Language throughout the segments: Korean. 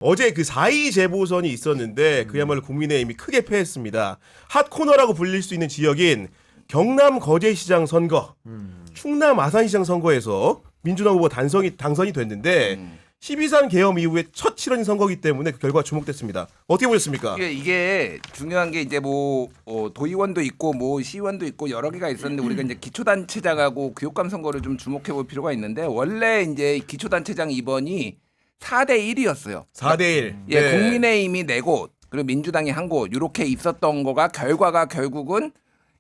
어제 그 4.2 재보선이 있었는데 그야말로 국민의힘이 크게 패했습니다. 핫 코너라고 불릴 수 있는 지역인 경남 거제시장 선거, 충남 아산시장 선거에서 민주당 후보가 당선이 됐는데 12.3 계엄 이후에 첫 치러진 선거이기 때문에 그 결과가 주목됐습니다. 어떻게 보셨습니까? 이게 중요한 게 이제 뭐 도의원도 있고 뭐 시의원도 있고 여러 개가 있었는데 우리가 이제 기초단체장하고 교육감 선거를 좀 주목해 볼 필요가 있는데 원래 이제 기초단체장 2번이 4대 1이었어요. 4대 1. 예, 네. 국민의힘이 4곳 그리고 민주당이 1곳 이렇게 있었던 거가 결과가 결국은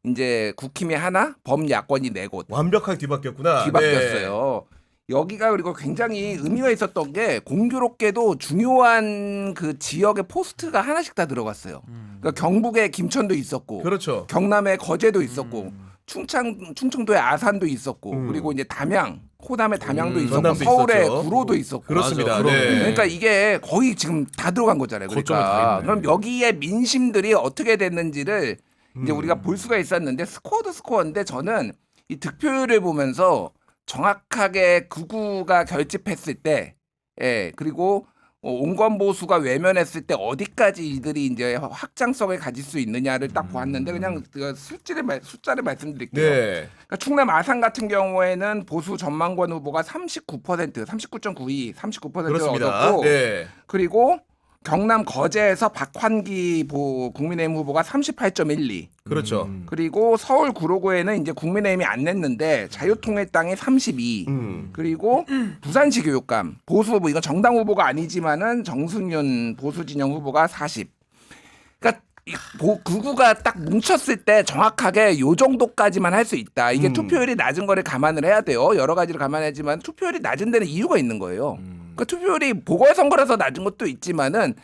이제 국힘이 하나, 범야권이 4곳 완벽하게 뒤바뀌었구나. 뒤바뀌었어요. 여기가 그리고 굉장히 의미가 있었던 게 공교롭게도 중요한 그 지역의 포스트가 하나씩 다 들어갔어요. 그러니까 경북에 김천도 있었고, 네. 그렇죠. 경남에 거제도 있었고, 충청도에 아산도 있었고, 그리고 이제 담양, 호남에 담양도 있었고, 전남도 서울에 있었죠. 구로도 있었고. 그렇습니다. 맞아, 네. 그러니까 이게 거의 지금 다 들어간 거잖아요. 거점에 다 그러니까 있네. 그럼 여기에 민심들이 어떻게 됐는지를 이제 우리가 볼 수가 있었는데 스코어도 스코어인데 저는 이 득표율을 보면서 정확하게 극우가 결집했을 때, 예, 그리고 온건 보수가 외면했을 때 어디까지 이들이 이제 확장성을 가질 수 있느냐를 딱 보았는데 그냥 그 숫자를 말씀드릴게요. 네. 그러니까 충남 아산 같은 경우에는 보수 전망권 후보가 39.92, 39%를 그렇습니다. 얻었고, 네. 그리고 경남 거제에서 박환기 국민의힘 후보가 38.12. 그렇죠. 그리고 서울 구로구에는 이제 국민의힘이 안 냈는데 자유통일당이 32. 그리고 부산시 교육감 보수 후보 이거 정당 후보가 아니지만은 정승윤 보수 진영 후보가 40. 그러니까 극우가 딱 뭉쳤을 때 정확하게 요 정도까지만 할 수 있다. 이게 투표율이 낮은 거를 감안을 해야 돼요. 여러 가지를 감안하지만 투표율이 낮은 데는 이유가 있는 거예요. 그러니까 투표율이 보궐선거라서 낮은 것도 있지만은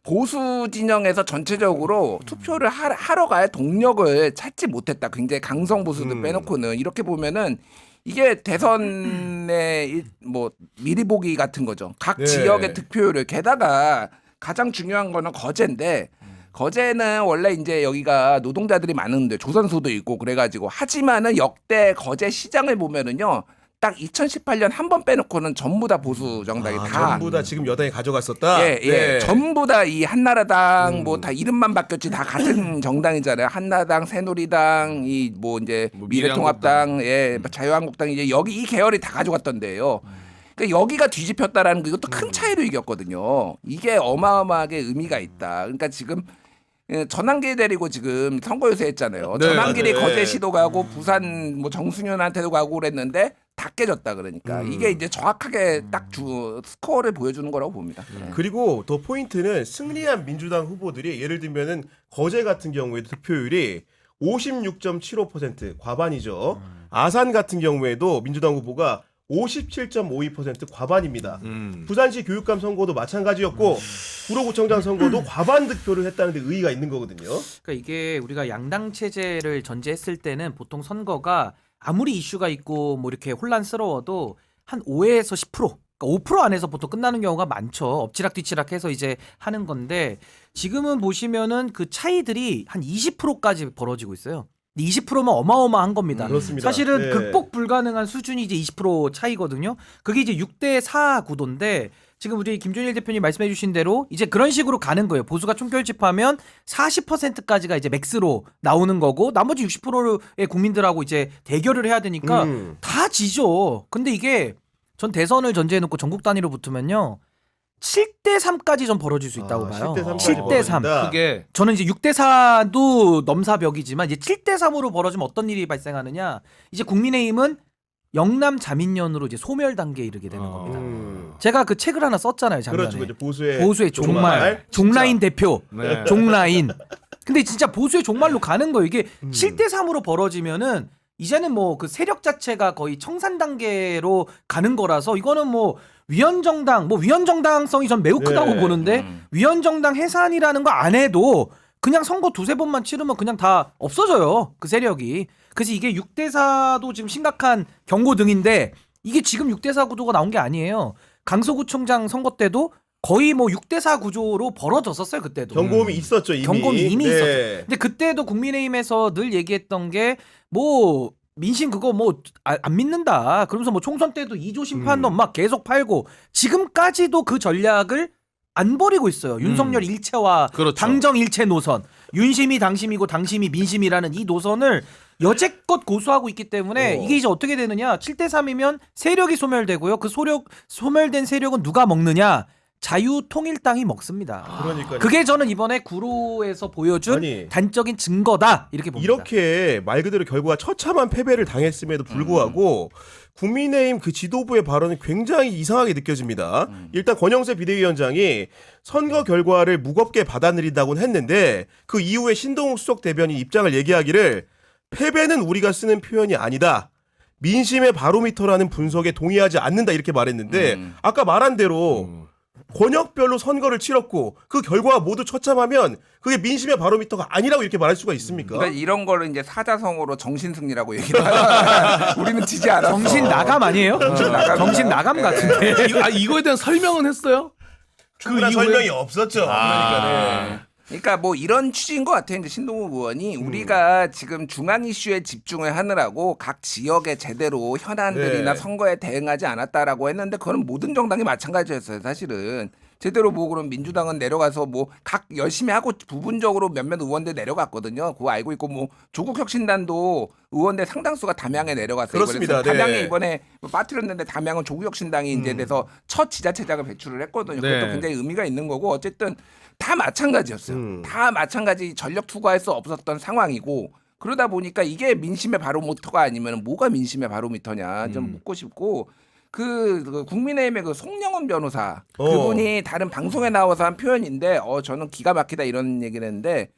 보수 진영에서 전체적으로 투표를 하러 갈 동력을 찾지 못했다. 굉장히 강성 보수들 빼놓고는 이렇게 보면은 이게 대선의 뭐 미리 보기 같은 거죠. 각 네. 지역의 득표율을 게다가 가장 중요한 거는 거제인데 거제는 원래 이제 여기가 노동자들이 많은데 조선소도 있고 그래가지고 하지만은 역대 거제 시장을 보면은요. 딱 2018년 한 번 빼놓고는 전부 다 보수 정당이 다 전부 다 지금 여당이 가져갔었다. 예, 예. 네. 전부 다 이 한나라당 뭐 다 이름만 바뀌었지 다 같은 정당이잖아요. 한나당, 새누리당, 이 뭐 이제 뭐 미래통합당, 예, 자유한국당 이제 여기 이 계열이 다 가져갔던데요. 그러니까 여기가 뒤집혔다라는 거 이것도 큰 차이로 이겼거든요. 이게 어마어마하게 의미가 있다. 그러니까 지금 전환길 데리고 지금 선거 유세했잖아요. 네, 전환길이 맞아요. 거제시도 가고 부산 뭐 정승윤한테도 가고 그랬는데 다 깨졌다 그러니까 이게 이제 정확하게 딱 스코어를 보여주는 거라고 봅니다. 그리고 더 포인트는 승리한 민주당 후보들이 예를 들면은 거제 같은 경우에도 득표율이 56.75% 과반이죠. 아산 같은 경우에도 민주당 후보가 57.52% 과반입니다. 부산시 교육감 선거도 마찬가지였고 구로구청장 선거도 과반 득표를 했다는 데 의의가 있는 거거든요. 그러니까 이게 우리가 양당 체제를 전제했을 때는 보통 선거가 아무리 이슈가 있고 뭐 이렇게 혼란스러워도 한 5에서 10%, 그러니까 5% 안에서 보통 끝나는 경우가 많죠. 엎치락뒤치락해서 이제 하는 건데 지금은 보시면은 그 차이들이 한 20%까지 벌어지고 있어요. 20%면 어마어마한 겁니다. 그렇습니다. 사실은 네. 극복 불가능한 수준이 이제 20% 차이거든요. 그게 이제 6대4 구도인데 지금 우리 김종일 대표님 말씀해 주신 대로 이제 그런 식으로 가는 거예요. 보수가 총결집하면 40%까지가 이제 맥스로 나오는 거고 나머지 60%의 국민들하고 이제 대결을 해야 되니까 다 지죠. 근데 이게 전 대선을 전제해 놓고 전국 단위로 붙으면요. 7대3까지 좀 벌어질 수 있다고 봐요. 7대3. 그게 저는 이제 6대4도 넘사벽이지만 이제 7대3으로 벌어지면 어떤 일이 발생하느냐. 이제 국민의힘은 영남 자민련으로 이제 소멸 단계에 이르게 되는 겁니다. 제가 그 책을 하나 썼잖아요, 작년에. 그렇죠. 보수의 종말. 종라인 대표. 네. 종라인. 근데 진짜 보수의 종말로 가는 거예요. 이게 7대3으로 벌어지면은 이제는 뭐 그 세력 자체가 거의 청산 단계로 가는 거라서 이거는 뭐 위헌정당성이 전 매우 크다고 네. 보는데 위헌정당 해산이라는 거 안 해도 그냥 선거 두세 번만 치르면 그냥 다 없어져요. 그 세력이. 그래서 이게 6대4도 지금 심각한 경고등인데 이게 지금 6대4 구도가 나온 게 아니에요. 강서구청장 선거 때도 거의 뭐 6대4 구조로 벌어졌었어요. 그때도. 경고음이 있었죠. 이미. 경고음이 이미 네. 있었죠. 근데 그때도 국민의힘에서 늘 얘기했던 게 뭐 민심 그거 뭐 안 믿는다. 그러면서 뭐 총선 때도 2조 심판론 막 계속 팔고 지금까지도 그 전략을 안 버리고 있어요. 윤석열 일체와 그렇죠. 당정 일체 노선. 윤심이 당심이고 당심이 민심이라는 이 노선을 여태껏 고수하고 있기 때문에 이게 이제 어떻게 되느냐. 7대 3이면 세력이 소멸되고요. 그 소멸된 세력은 누가 먹느냐. 자유통일당이 먹습니다. 그러니까요. 그게 저는 이번에 구로에서 보여준 아니, 단적인 증거다 이렇게 봅니다. 이렇게 말 그대로 결과가 처참한 패배를 당했음에도 불구하고 국민의힘 그 지도부의 발언이 굉장히 이상하게 느껴집니다. 일단 권영세 비대위원장이 선거 결과를 무겁게 받아들인다고는 했는데 그 이후에 신동욱 수석 대변인 입장을 얘기하기를 패배는 우리가 쓰는 표현이 아니다. 민심의 바로미터라는 분석에 동의하지 않는다 이렇게 말했는데 아까 말한 대로 권역별로 선거를 치렀고 그 결과가 모두 처참하면 그게 민심의 바로미터가 아니라고 이렇게 말할 수가 있습니까? 그러니까 이런 거를 이제 사자성어로 정신승리라고 얘기를 하죠. 우리는 지지 않았어. 정신 나감 아니에요? 정신 나감 같은데. 이거에 대한 설명은 했어요? 충분한 설명이 없었죠. 그러니까 뭐 이런 취지인 것 같아요. 이제 신동욱 의원이 우리가 지금 중앙 이슈에 집중을 하느라고 각 지역에 제대로 현안들이나 네. 선거에 대응하지 않았다라고 했는데 그거는 모든 정당이 마찬가지였어요. 사실은 제대로 뭐 그럼 민주당은 내려가서 뭐 각 열심히 하고 부분적으로 몇몇 의원들 내려갔거든요. 그거 알고 있고 뭐 조국혁신단도 의원들 상당수가 담양에 내려갔어요. 그렇습니다. 그래서 담양에 네. 이번에 빠뜨렸는데 담양은 조국혁신당이 이제 돼서 첫 지자체장을 배출을 했거든요. 그것도 네. 굉장히 의미가 있는 거고 어쨌든 다 마찬가지였어요. 다 마찬가지 전력 투구할 수 없었던 상황이고 그러다 보니까 이게 민심의 바로미터가 아니면 뭐가 민심의 바로미터냐 좀 묻고 싶고 그 국민의힘의 그 송영원 변호사 그분이 다른 방송에 나와서 한 표현인데 저는 기가 막히다 이런 얘기를 했는데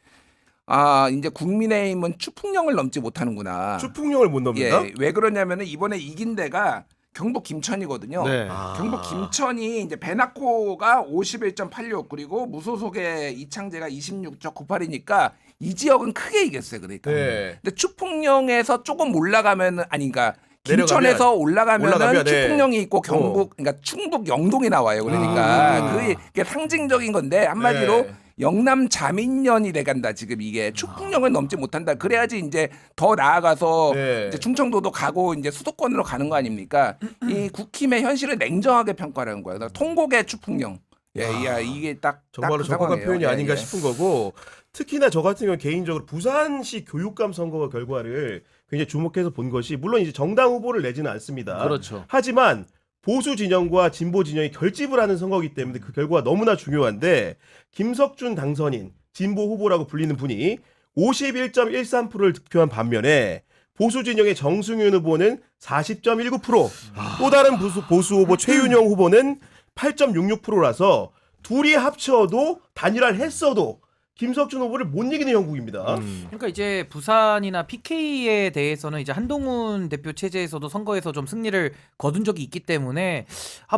이제 국민의힘은 추풍령을 넘지 못하는구나. 추풍령을 못 넘는다? 예, 왜 그러냐면은 이번에 이긴 데가 경북 김천이거든요. 네. 경북 김천이 이제 배나코가 51.86 그리고 무소속의 이창재가 26.98이니까 이 지역은 크게 이겼어요. 그러니까. 네. 근데 추풍령에서 조금 올라가면은 아니니까 내려가면, 김천에서 올라가면은 네. 추풍령이 있고 경북 그러니까 충북 영동이 나와요. 그러니까 그게 상징적인 건데 한마디로 네. 영남 자민련이 돼간다 지금 이게 추풍령을 넘지 못한다. 그래야지 이제 더 나아가서 네. 이제 충청도도 가고 이제 수도권으로 가는 거 아닙니까? 이 국힘의 현실을 냉정하게 평가하는 거예요. 그러니까 통곡의 추풍령. 야, 이게 딱 정말로 그 적합한 상황이에요. 표현이 예, 아닌가 예. 싶은 거고 특히나 저 같은 경우 개인적으로 부산시 교육감 선거 결과를 굉장히 주목해서 본 것이 물론 이제 정당 후보를 내지는 않습니다. 그렇죠. 하지만 보수 진영과 진보 진영이 결집을 하는 선거이기 때문에 그 결과가 너무나 중요한데 김석준 당선인 진보 후보라고 불리는 분이 51.13%를 득표한 반면에 보수 진영의 정승윤 후보는 40.19%, 또 다른 보수 후보 최윤영 후보는 8.66%라서 둘이 합쳐도 단일화를 했어도 김석준 후보를 못 이기는 형국입니다. 그러니까 이제 부산이나 PK에 대해서는 이제 한동훈 대표 체제에서도 선거에서 좀 승리를 거둔 적이 있기 때문에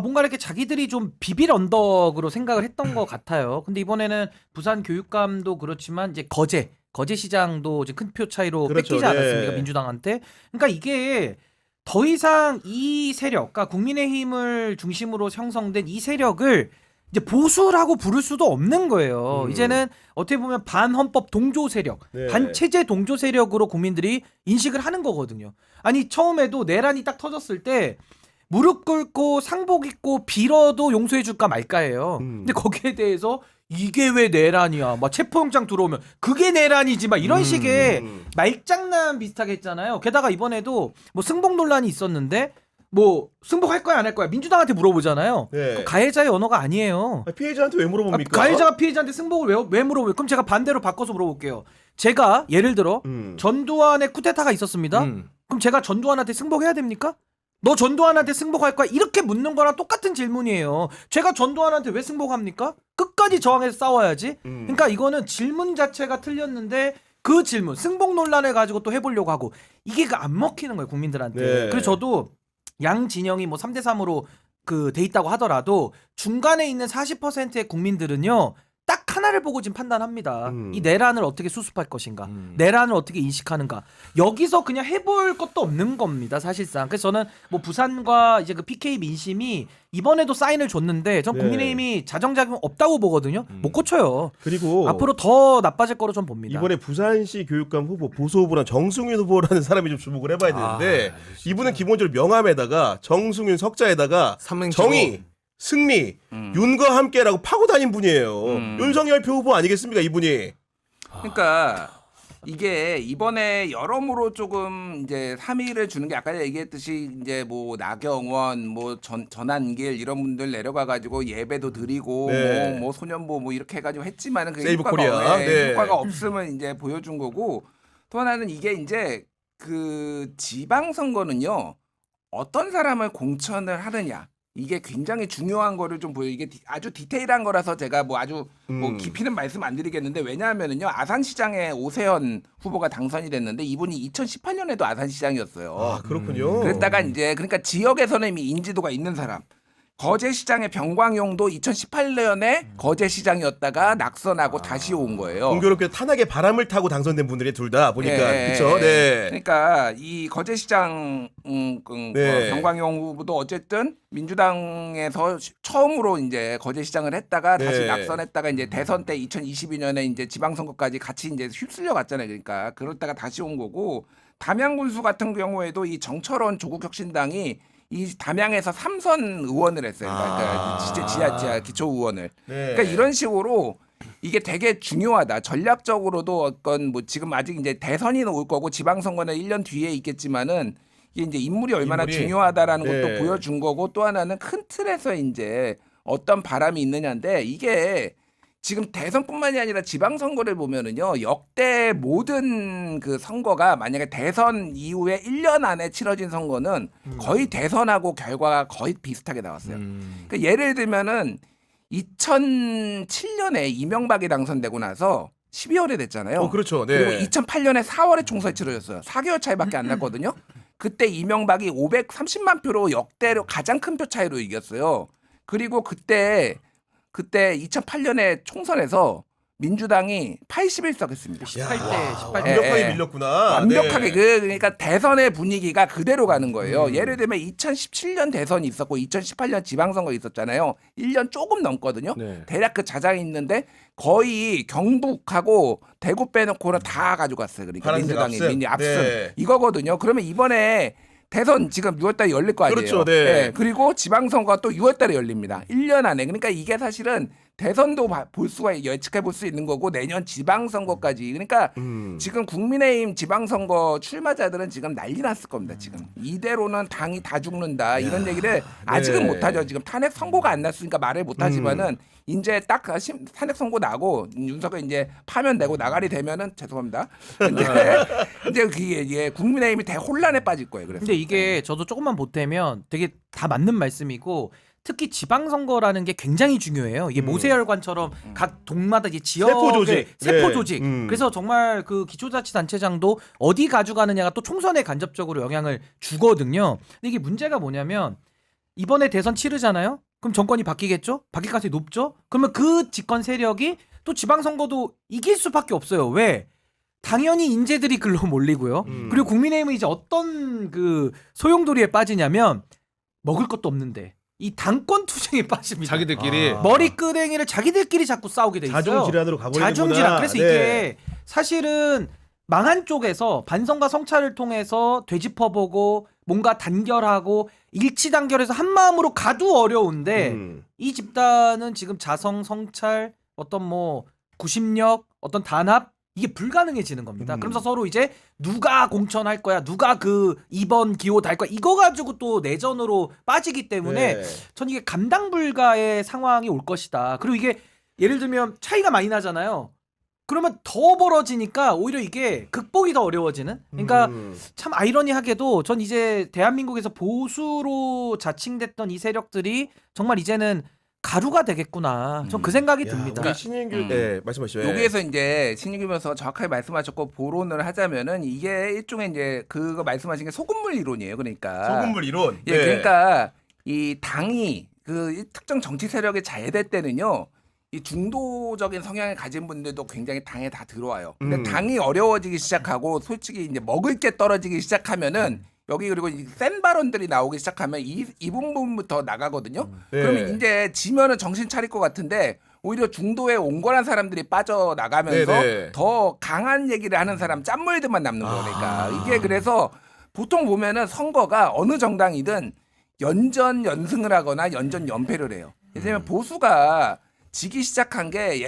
뭔가 이렇게 자기들이 좀 비빌 언덕으로 생각을 했던 것 같아요. 근데 이번에는 부산 교육감도 그렇지만 이제 거제시장도 이제 큰 표 차이로 그렇죠. 뺏기지 않았습니까? 네. 민주당한테. 그러니까 이게 더 이상 이 세력, 그러니까 국민의힘을 중심으로 형성된 이 세력을 이제 보수라고 부를 수도 없는 거예요. 이제는 어떻게 보면 반헌법 동조 세력, 네. 반체제 동조 세력으로 국민들이 인식을 하는 거거든요. 아니 처음에도 내란이 딱 터졌을 때 무릎 꿇고 상복 입고 빌어도 용서해 줄까 말까예요. 근데 거기에 대해서 이게 왜 내란이야? 막 체포영장 들어오면 그게 내란이지 막 이런 식의 말장난 비슷하게 했잖아요. 게다가 이번에도 뭐 승복 논란이 있었는데 뭐 승복할 거야 안 할 거야 민주당한테 물어보잖아요. 네. 그 가해자의 언어가 아니에요. 피해자한테 왜 물어봅니까? 가해자가 피해자한테 승복을 왜 물어봐요? 그럼 제가 반대로 바꿔서 물어볼게요. 제가 예를 들어 전두환의 쿠데타가 있었습니다. 그럼 제가 전두환한테 승복해야 됩니까? 너 전두환한테 승복할 거야? 이렇게 묻는 거랑 똑같은 질문이에요. 제가 전두환한테 왜 승복합니까? 끝까지 저항해서 싸워야지. 그러니까 이거는 질문 자체가 틀렸는데 그 질문 승복 논란을 가지고 또 해보려고 하고 이게 안 먹히는 거예요 국민들한테. 네. 그래서 저도 양 진영이 뭐 3대 3으로 그 돼 있다고 하더라도 중간에 있는 40%의 국민들은요 딱 하나를 보고 지금 판단합니다. 이 내란을 어떻게 수습할 것인가, 내란을 어떻게 인식하는가. 여기서 그냥 해볼 것도 없는 겁니다, 사실상. 그래서 저는 뭐 부산과 이제 그 PK 민심이 이번에도 사인을 줬는데 전 네. 국민의힘이 자정작용 없다고 보거든요. 못 고쳐요. 그리고 앞으로 더 나빠질 거로 좀 봅니다. 이번에 부산시 교육감 후보 보수 후보랑 정승윤 후보라는 사람이 좀 주목을 해봐야 되는데 이분은 기본적으로 명함에다가 정승윤 석자에다가 삼행시로. 정의 승리, 윤과 함께라고 파고 다닌 분이에요. 윤석열 표 후보 아니겠습니까, 이분이? 그러니까 이게 이번에 여러모로 조금 이제 3위를 주는 게 아까 얘기했듯이 이제 뭐 나경원, 뭐 전한길 이런 분들 내려가 가지고 예배도 드리고 네. 뭐 소년보 뭐 이렇게 해가지고 했지만은 그 세이브 효과가, 코리아. 네. 효과가 없음을 이제 보여준 거고 또 하나는 이게 이제 그 지방선거는요 어떤 사람을 공천을 하느냐. 이게 굉장히 중요한 거를 좀 보여. 이게 아주 디테일한 거라서 제가 뭐 아주 뭐 깊이는 말씀 안 드리겠는데 왜냐하면은요 아산시장에 오세훈 후보가 당선이 됐는데 이분이 2018년에도 아산시장이었어요. 아, 그렇군요. 그랬다가 이제 그러니까 지역에서는 이미 인지도가 있는 사람. 거제시장의 병광용도 2018년에 거제시장이었다가 낙선하고 다시 온 거예요. 공교롭게 탄핵의 바람을 타고 당선된 분들이 둘 다 보니까 그렇죠. 네. 그러니까 이 거제시장 네. 병광용 후보도 어쨌든 민주당에서 처음으로 이제 거제시장을 했다가 다시 네. 낙선했다가 이제 대선 때 2022년에 이제 지방선거까지 같이 이제 휩쓸려 갔잖아요. 그러니까 그러다가 다시 온 거고 담양군수 같은 경우에도 이 정철원 조국혁신당이 이 담양에서 3선 의원을 했어요. 그러니까 진짜 지하 기초 의원을. 네. 그러니까 이런 식으로 이게 되게 중요하다. 전략적으로도 어떤 뭐 지금 아직 이제 대선이 올 거고 지방선거는 1년 뒤에 있겠지만은 이게 이제 인물이 얼마나 인물이? 중요하다라는 네. 것도 보여준 거고 또 하나는 큰 틀에서 이제 어떤 바람이 있느냐인데 이게 지금 대선뿐만이 아니라 지방선거를 보면은요 역대 모든 그 선거가 만약에 대선 이후에 1년 안에 치러진 선거는 거의 대선하고 결과가 거의 비슷하게 나왔어요. 그러니까 예를 들면은 2007년에 이명박이 당선되고 나서 12월에 됐잖아요. 그렇죠. 네. 그리고 2008년에 4월에 총선이 치러졌어요. 4개월 차이밖에 안 났거든요. 그때 이명박이 530만 표로 역대로 가장 큰 표 차이로 이겼어요. 그리고 그때 2008년에 총선에서 민주당이 81석 했습니다. 18대 완벽하게 예. 밀렸구나. 완벽하게 네. 그러니까 대선의 분위기가 그대로 가는 거예요. 예를 들면 2017년 대선이 있었고 2018년 지방선거 있었잖아요. 1년 조금 넘거든요. 네. 대략 그 자장이 있는데 거의 경북하고 대구 빼놓고는 다 가져갔어요. 그러니까 파란색 민주당이 압승. 압승 네. 이거거든요. 그러면 이번에 대선 지금 6월달에 열릴 거 아니에요. 그렇죠, 네. 그리고 지방선거가 또 6월달에 열립니다. 1년 안에. 그러니까 이게 사실은 대선도 볼 수가 예측해 볼 수 있는 거고 내년 지방선거까지. 그러니까 지금 국민의힘 지방선거 출마자들은 지금 난리 났을 겁니다. 지금 이대로는 당이 다 죽는다 이런 얘기를 아직은 네. 못하죠. 지금 탄핵 선고가 안 났으니까 말을 못하지만은 이제 딱 탄핵 선고 나고 윤석열 이제 파면되고 나가리 되면은 죄송합니다. 이제 그게 국민의힘이 대혼란에 빠질 거예요. 그래서. 근데 이게 저도 조금만 보태면 되게 다 맞는 말씀이고 특히 지방선거라는 게 굉장히 중요해요. 이게 모세혈관처럼 각 동마다 이제 지역의 세포 조직. 세포 네. 조직. 그래서 정말 그 기초자치단체장도 어디 가져가느냐가 또 총선에 간접적으로 영향을 주거든요. 근데 이게 문제가 뭐냐면 이번에 대선 치르잖아요. 그럼 정권이 바뀌겠죠? 바뀔 가능성이 높죠? 그러면 그 집권 세력이 또 지방선거도 이길 수밖에 없어요. 왜? 당연히 인재들이 글로 몰리고요. 그리고 국민의힘은 이제 어떤 그 소용돌이에 빠지냐면 먹을 것도 없는데 이 당권 투쟁에 빠집니다. 자기들끼리 머리끄댕이를 자기들끼리 자꾸 싸우게 돼 있어요. 자중질환으로 가버리는구나. 자중질환. 그래서 네. 이게 사실은 망한 쪽에서 반성과 성찰을 통해서 되짚어보고 뭔가 단결하고 일치 단결해서 한 마음으로 가도 어려운데 이 집단은 지금 자성, 성찰, 어떤 뭐 구심력, 어떤 단합 이게 불가능해지는 겁니다. 그러면서 서로 이제 누가 공천할 거야, 누가 그 2번 기호 달 거야 이거 가지고 또 내전으로 빠지기 때문에 네. 전 이게 감당 불가의 상황이 올 것이다. 그리고 이게 예를 들면 차이가 많이 나잖아요. 그러면 더 벌어지니까 오히려 이게 극복이 더 어려워지는. 그러니까 참 아이러니하게도 전 이제 대한민국에서 보수로 자칭됐던 이 세력들이 정말 이제는 가루가 되겠구나. 전 그 생각이 듭니다. 우리 신인규 네, 말씀하시죠. 예. 여기에서 이제 신유기면서 정확하게 말씀하셨고 보론을 하자면은 이게 일종의 이제 그거 말씀하신 게 소금물 이론이에요. 그러니까 소금물 이론. 예, 네. 그러니까 이 당이 그 특정 정치 세력이 잘될 때는요. 이 중도적인 성향을 가진 분들도 굉장히 당에 다 들어와요. 근데 당이 어려워지기 시작하고 솔직히 이제 먹을 게 떨어지기 시작하면은 여기 그리고 이 센 발언들이 나오기 시작하면 이 부분부터 나가거든요. 네. 그러면 이제 지면은 정신 차릴 것 같은데 오히려 중도에 온건한 사람들이 빠져나가면서 네네. 더 강한 얘기를 하는 사람 짠물들만 남는 거니까 이게 그래서 보통 보면은 선거가 어느 정당이든 연전 연승을 하거나 연전 연패를 해요. 왜냐면 보수가 지기 시작한 게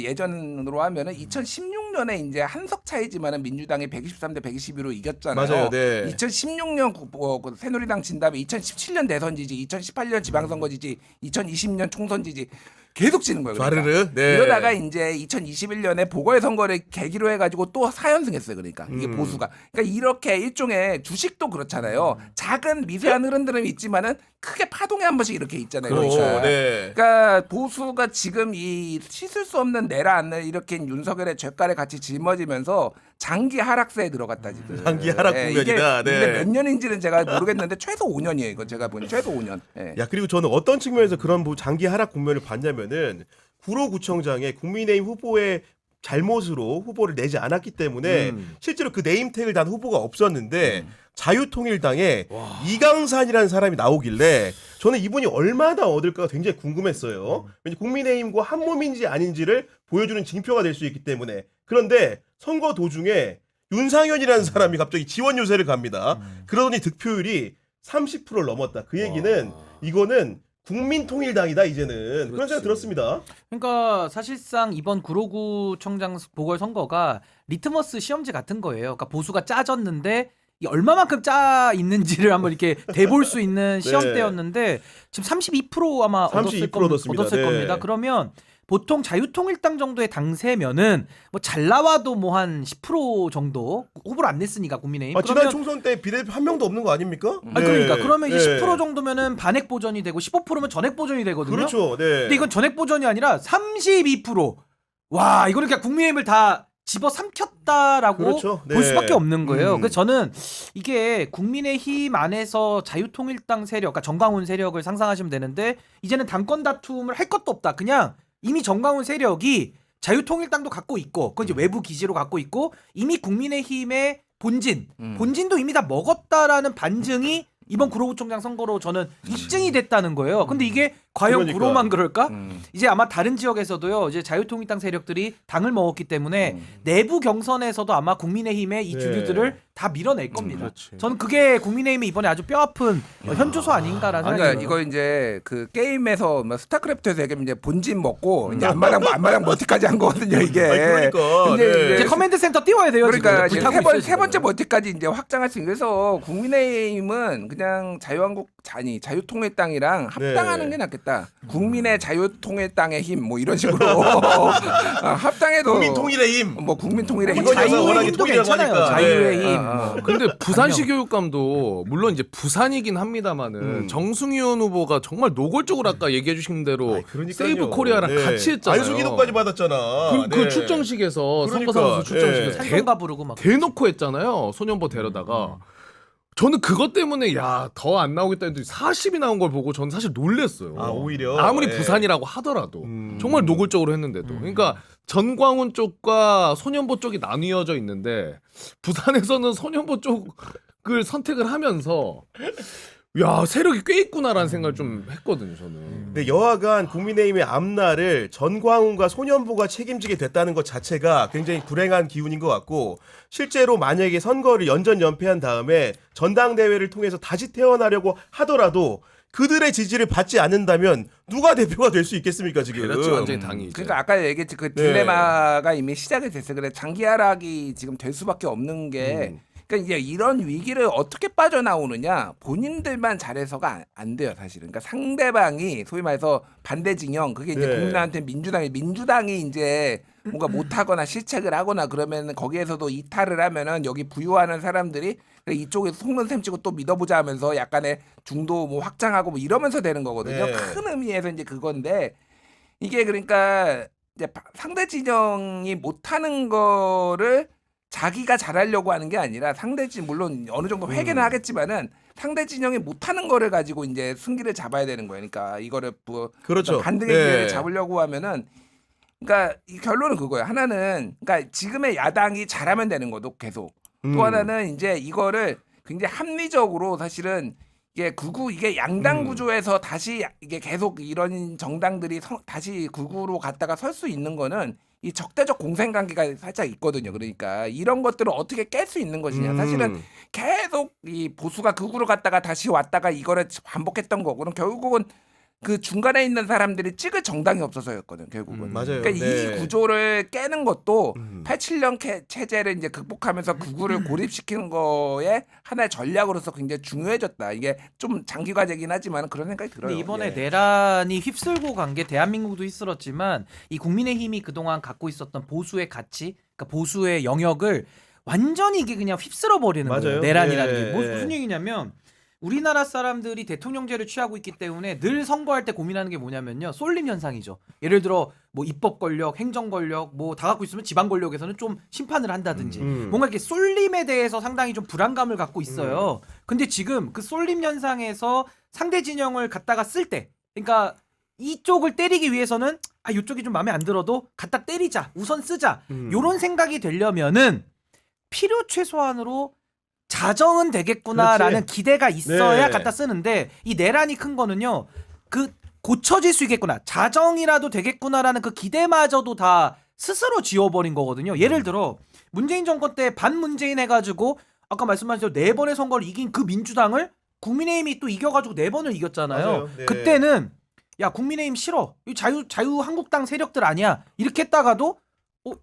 예전으로 하면은 2016년에 이제 한석 차이지만은 민주당이 123대 122로 이겼잖아요. 맞아요. 네. 2016년 새누리당 진 다음에 2017년 대선 지지, 2018년 지방선거 지지, 2020년 총선 지지 계속 지는 거예요. 그러니까. 좌르르. 네. 이러다가 이제 2021년에 보궐선거를 계기로 해가지고 또 4연승했어요. 그러니까 이게 보수가. 그러니까 이렇게 일종의 주식도 그렇잖아요. 작은 미세한 흐름들은 있지만은 크게 파동에 한 번씩 이렇게 있잖아요. 그렇죠. 그러니까. 네. 그러니까 보수가 지금 이 씻을 수 없는 내란을 일으킨 윤석열의 죗가를 같이 짊어지면서 장기 하락세에 들어갔다 지금. 장기 하락 국면이다. 이게 네. 몇 년인지는 제가 모르겠는데 최소 5년이에요. 이거 제가 보니 최소 5년. 예. 야, 그리고 저는 어떤 측면에서 그런 장기 하락 국면을 봤냐면은 구로구청장의 국민의힘 후보의 잘못으로 후보를 내지 않았기 때문에 실제로 그 네임택을 단 후보가 없었는데 자유통일당에 이강산이라는 사람이 나오길래 저는 이분이 얼마나 얻을까가 굉장히 궁금했어요. 왜냐 국민의힘과 한 몸인지 아닌지를 보여주는 징표가 될 수 있기 때문에. 그런데 선거 도중에 윤상현이라는 사람이 갑자기 지원 유세를 갑니다. 그러더니 득표율이 30%를 넘었다. 그 얘기는 이거는 국민통일당이다 이제는. 그런 생각 들었습니다. 그러니까 사실상 이번 구로구 청장 보궐선거가 리트머스 시험지 같은 거예요. 그러니까 보수가 짜졌는데 이 얼마만큼 짜 있는지를 한번 이렇게 대볼 수 있는 시험대였는데 지금 32% 아마 32% 얻었습니다. 얻었을 네. 겁니다. 그러면 보통 자유통일당 정도의 당세면은 뭐 잘 나와도 뭐 한 10% 정도 후보를 안 냈으니까 국민의힘. 지난 총선 때 비례대표 한 명도 없는 거 아닙니까? 아니 그러니까 그러면 이제 네. 10% 정도면은 반액 보전이 되고 15%면 전액 보전이 되거든요. 그렇죠. 네. 근데 이건 전액 보전이 아니라 32%. 와, 이거는 그냥 국민의힘을 다 집어 삼켰다라고 그렇죠. 네. 볼 수밖에 없는 거예요. 그래서 저는 이게 국민의힘 안에서 자유통일당 세력, 그러니까 정광훈 세력을 상상하시면 되는데 이제는 당권 다툼을 할 것도 없다. 그냥 이미 정광훈 세력이 자유통일당도 갖고 있고, 그건 이제 외부 기지로 갖고 있고, 이미 국민의힘의 본진도 이미 다 먹었다라는 반증이 이번 구로구청장 선거로 저는 입증이 됐다는 거예요. 근데 이게 과연 그러니까. 구로만 그럴까? 이제 아마 다른 지역에서도요. 이제 자유통일당 세력들이 당을 먹었기 때문에 내부 경선에서도 아마 국민의힘의 이 네. 주류들을 다 밀어낼 겁니다. 그렇지. 저는 그게 국민의힘이 이번에 아주 뼈아픈 현주소 아닌가라는 생각이 그러니까 들어요. 이거 이제 그 게임에서 뭐 스타크래프트에서 얘기하면 이제 본진 먹고 이제 앞마당 멀티까지 한 거거든요 이게. 아니, 그러니까. 근데 네. 이제 커맨드 센터 띄워야 돼요. 그러니까 지금. 이제 불타고 있어요, 세 지금. 번째 멀티까지 이제 확장할 수 있는. 그래서 국민의힘은 그냥 자유통일당이랑 합당하는 게 낫겠다. 국민의 자유통일당의 힘 뭐 이런 식으로 합당해도 국민통일의 힘. 뭐 국민통일의 힘, 이건 여사 자유의 워낙에 힘. 힘도 통일이라고 괜찮아요. 하니까. 자유의 네. 힘. 근데 부산시 교육감도 물론 이제 부산이긴 합니다만은 정승윤 후보가 정말 노골적으로 아까 얘기해 주신 대로 그러니까요. 세이브 코리아랑 네. 같이 했잖아요. 안수기도까지 받았잖아. 그 네. 출정식에서 그러니까, 선거사무소 출정식에서 네. 찬송가 부르고 막. 대놓고 했잖아요. 소년보 데려다가. 저는 그것 때문에 야 더 안 나오겠다 했더니 40이 나온 걸 보고 저는 사실 놀랬어요. 아, 오히려? 아무리 네. 부산이라고 하더라도 정말 노골적으로 했는데도. 그러니까 전광훈 쪽과 소년보 쪽이 나뉘어져 있는데 부산에서는 소년보 쪽을 선택을 하면서 야 세력이 꽤 있구나라는 생각을 좀 했거든요. 저는. 근데 여하간 국민의힘의 앞날을 전광훈과 소년보가 책임지게 됐다는 것 자체가 굉장히 불행한 기운인 것 같고 실제로 만약에 선거를 연전연패한 다음에 전당대회를 통해서 다시 태어나려고 하더라도 그들의 지지를 받지 않는다면 누가 대표가 될 수 있겠습니까 지금? 그렇지 완전히 당이 이제. 그러니까 아까 얘기했지 그 딜레마가 이미 시작이 됐어요. 그래 장기 하락이 지금 될 수밖에 없는 게 그러니까 이제 이런 위기를 어떻게 빠져나오느냐 본인들만 잘해서가 안 돼요 사실은. 그러니까 상대방이 소위 말해서 반대 진영 그게 이제 네. 국민한테 민주당이 이제 뭔가 못하거나 실책을 하거나 그러면 거기에서도 이탈을 하면은 여기 부유하는 사람들이 그래, 이쪽에서 속는 셈 치고 또 믿어보자 하면서 약간의 중도 뭐 확장하고 뭐 이러면서 되는 거거든요. 네. 큰 의미에서 이제 그건데 이게 그러니까 이제 상대 진영이 못하는 거를 자기가 잘하려고 하는 게 아니라 상대 진영 물론 어느 정도 회개는 하겠지만은 상대 진영이 못하는 거를 가지고 이제 승기를 잡아야 되는 거예요. 그러니까 이거를 뭐 그렇죠. 반등의 네. 기회를 잡으려고 하면은 그러니까 이 결론은 그거예요. 하나는 그러니까 지금의 야당이 잘하면 되는 거도 계속. 또 하나는 이제 이거를 굉장히 합리적으로 사실은 이게 양당 구조에서 다시 이게 계속 이런 정당들이 다시 극우로 갔다가 설 수 있는 거는 이 적대적 공생관계가 살짝 있거든요. 그러니까 이런 것들을 어떻게 깰 수 있는 것이냐. 사실은 계속 이 보수가 극으로 갔다가 다시 왔다가 이거를 반복했던 거고, 그럼 결국은 그 중간에 있는 사람들이 찍을 정당이 없어서였거든. 결국은. 맞아요. 그러니까 네. 이 구조를 깨는 것도 87년 체제를 이제 극복하면서 극우를 고립시키는 거에 하나의 전략으로서 굉장히 중요해졌다. 이게 좀 장기 과제긴 하지만 그런 생각이 들어요. 근데 이번에 예. 내란이 휩쓸고 간 게 대한민국도 휩쓸었지만 이 국민의힘이 그동안 갖고 있었던 보수의 가치, 그러니까 보수의 영역을 완전히 이게 그냥 휩쓸어 버리는 맞아요. 거예요. 내란이라는 예, 게 예. 무슨 얘기냐면 우리나라 사람들이 대통령제를 취하고 있기 때문에 늘 선거할 때 고민하는 게 뭐냐면요. 쏠림 현상이죠. 예를 들어 뭐 입법 권력, 행정 권력 뭐 다 갖고 있으면 지방 권력에서는 좀 심판을 한다든지 뭔가 이렇게 쏠림에 대해서 상당히 좀 불안감을 갖고 있어요. 근데 지금 그 쏠림 현상에서 상대 진영을 갖다가 쓸 때, 그러니까 이쪽을 때리기 위해서는 아 이쪽이 좀 마음에 안 들어도 갖다 때리자, 우선 쓰자. 요런 생각이 되려면은 필요 최소한으로 자정은 되겠구나라는 그렇지. 기대가 있어야 네. 갖다 쓰는데 이 내란이 큰 거는요. 그 고쳐질 수 있겠구나. 자정이라도 되겠구나라는 그 기대마저도 다 스스로 지워버린 거거든요. 예를 들어 문재인 정권 때 반문재인 해가지고 아까 말씀하신 4번의 선거를 이긴 그 민주당을 국민의힘이 또 이겨가지고 4번을 이겼잖아요. 맞아요. 네. 그때는 야 국민의힘 싫어. 이 자유한국당 세력들 아니야. 이렇게 했다가도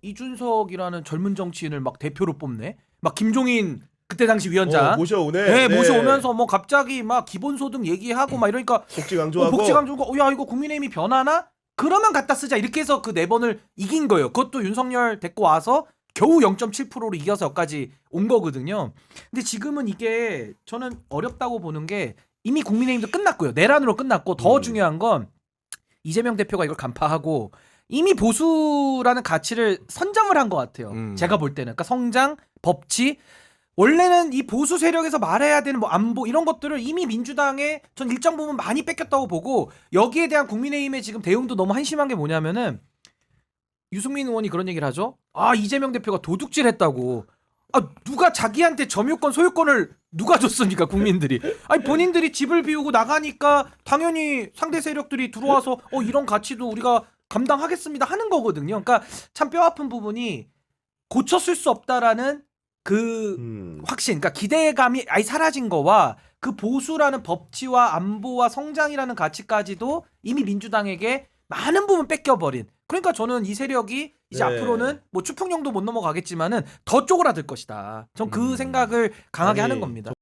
이준석이라는 젊은 정치인을 막 대표로 뽑네. 막 김종인 그때 당시 위원장 모셔오네. 네, 모셔오면서 뭐 갑자기 막 기본소득 얘기하고 막 이러니까 복지 강조하고. 복지 강조고 야 이거 국민의힘이 변하나? 그러면 갖다 쓰자 이렇게 해서 그 4번을 이긴 거예요. 그것도 윤석열 데리고 와서 겨우 0.7%로 이겨서 여기까지 온 거거든요. 근데 지금은 이게 저는 어렵다고 보는 게 이미 국민의힘도 끝났고요. 내란으로 끝났고 더 중요한 건 이재명 대표가 이걸 간파하고 이미 보수라는 가치를 선점을 한 것 같아요. 제가 볼 때는. 그러니까 성장, 법치 원래는 이 보수 세력에서 말해야 되는 뭐 안보 이런 것들을 이미 민주당에 전 일정 부분 많이 뺏겼다고 보고 여기에 대한 국민의힘의 지금 대응도 너무 한심한 게 뭐냐면은 유승민 의원이 그런 얘기를 하죠. 아 이재명 대표가 도둑질했다고. 아 누가 자기한테 점유권 소유권을 누가 줬습니까 국민들이. 아니 본인들이 집을 비우고 나가니까 당연히 상대 세력들이 들어와서 이런 가치도 우리가 감당하겠습니다 하는 거거든요. 그러니까 참 뼈아픈 부분이 고쳤을 수 없다라는 그 확신, 그러니까 기대감이 아예 사라진 거와 그 보수라는 법치와 안보와 성장이라는 가치까지도 이미 민주당에게 많은 부분 뺏겨버린. 그러니까 저는 이 세력이 이제 네. 앞으로는 뭐 추풍령도 못 넘어가겠지만은 더 쪼그라들 것이다. 전 그 생각을 강하게 아니, 하는 겁니다.